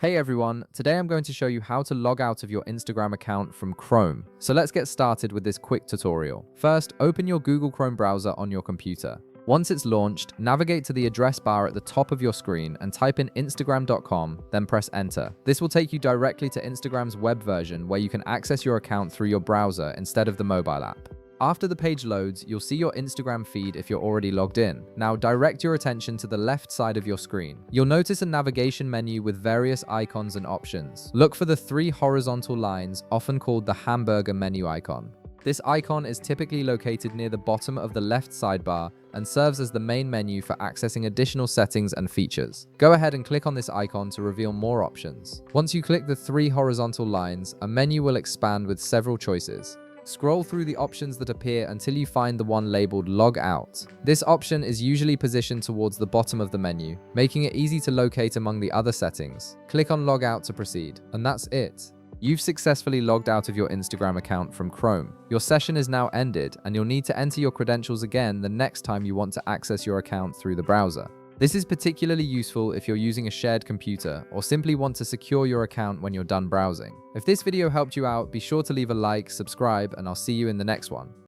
Hey everyone, today I'm going to show you how to log out of your Instagram account from Chrome. So let's get started with this quick tutorial. First, open your Google Chrome browser on your computer. Once it's launched, navigate to the address bar at the top of your screen and type in instagram.com, then press enter. This will take you directly to Instagram's web version where you can access your account through your browser instead of the mobile app. After the page loads, you'll see your Instagram feed if you're already logged in. Now direct your attention to the left side of your screen. You'll notice a navigation menu with various icons and options. Look for the three horizontal lines, often called the hamburger menu icon. This icon is typically located near the bottom of the left sidebar and serves as the main menu for accessing additional settings and features. Go ahead and click on this icon to reveal more options. Once you click the three horizontal lines, a menu will expand with several choices. Scroll through the options that appear until you find the one labeled Log Out. This option is usually positioned towards the bottom of the menu, making it easy to locate among the other settings. Click on Log Out to proceed, and that's it. You've successfully logged out of your Instagram account from Chrome. Your session is now ended, and you'll need to enter your credentials again the next time you want to access your account through the browser. This is particularly useful if you're using a shared computer or simply want to secure your account when you're done browsing. If this video helped you out, be sure to leave a like, subscribe, and I'll see you in the next one.